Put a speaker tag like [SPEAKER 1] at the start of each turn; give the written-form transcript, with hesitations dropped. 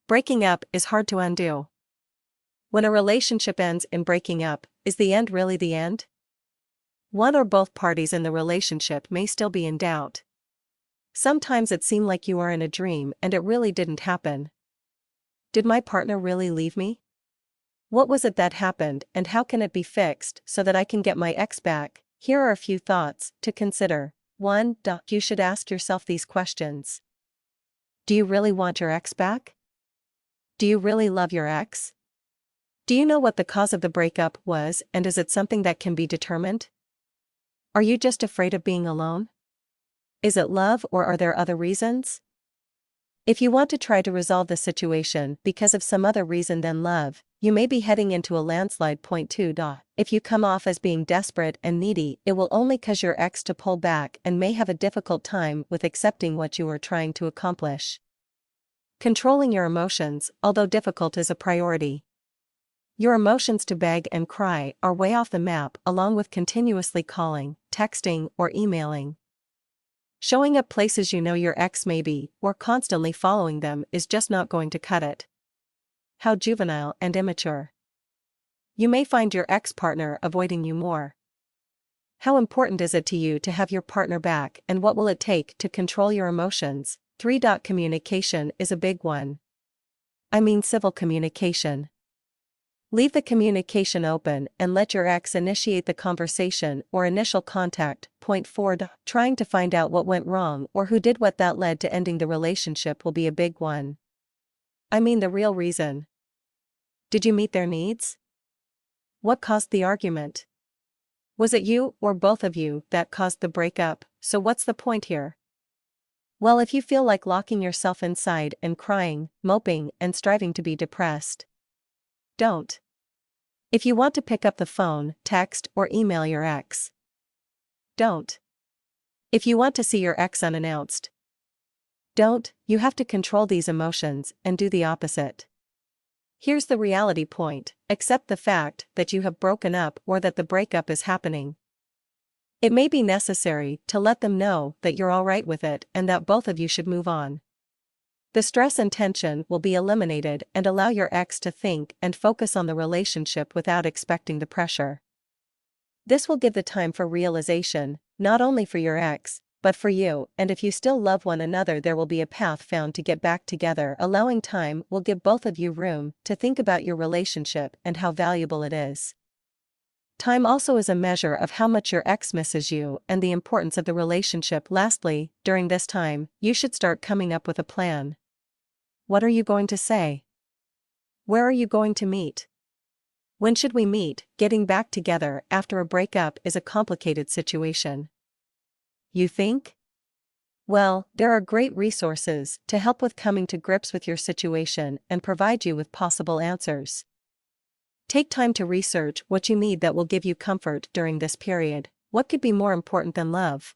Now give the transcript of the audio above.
[SPEAKER 1] Breaking up is hard to undo. When a relationship ends in breaking up, is the end really the end? One or both parties in the relationship may still be in doubt. Sometimes it seemed like you are in a dream and it really didn't happen. Did my partner really leave me? What was it that happened and how can it be fixed so that I can get my ex back? Here are a few thoughts to consider. 1. You should ask yourself these questions. Do you really want your ex back? Do you really love your ex? Do you know what the cause of the breakup was and is it something that can be determined? Are you just afraid of being alone? Is it love or are there other reasons? If you want to try to resolve the situation because of some other reason than love, you may be heading into a landslide. Point 2. If you come off as being desperate and needy, it will only cause your ex to pull back and may have a difficult time with accepting what you are trying to accomplish. Controlling your emotions, although difficult, is a priority. Your emotions to beg and cry are way off the map, along with continuously calling, texting, or emailing. Showing up places you know your ex may be, or constantly following them is just not going to cut it. How juvenile and immature. You may find your ex-partner avoiding you more. How important is it to you to have your partner back and what will it take to control your emotions? 3. Communication is a big one. I mean civil communication. Leave the communication open and let your ex initiate the conversation or initial contact. Point 4. Trying to find out what went wrong or who did what that led to ending the relationship will be a big one. I mean the real reason. Did you meet their needs? What caused the argument? Was it you or both of you that caused the breakup? So what's the point here? Well, if you feel like locking yourself inside and crying, moping, and striving to be depressed, don't. If you want to pick up the phone, text, or email your ex, don't. If you want to see your ex unannounced, don't. You have to control these emotions and do the opposite. Here's the reality point: accept the fact that you have broken up or that the breakup is happening. It may be necessary to let them know that you're alright with it and that both of you should move on. The stress and tension will be eliminated and allow your ex to think and focus on the relationship without expecting the pressure. This will give the time for realization, not only for your ex, but for you, and if you still love one another, there will be a path found to get back together. Allowing time will give both of you room to think about your relationship and how valuable it is. Time also is a measure of how much your ex misses you and the importance of the relationship. Lastly, during this time, you should start coming up with a plan. What are you going to say? Where are you going to meet? When should we meet? Getting back together after a breakup is a complicated situation. You think? Well, there are great resources to help with coming to grips with your situation and provide you with possible answers. Take time to research what you need that will give you comfort during this period. What could be more important than love?